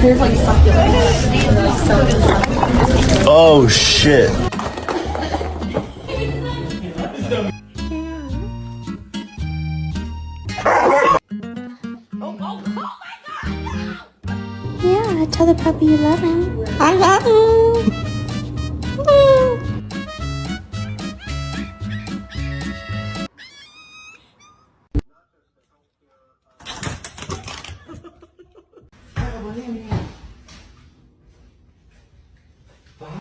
there's like succulents. Oh shit. Yeah, tell the puppy you love him. I love him.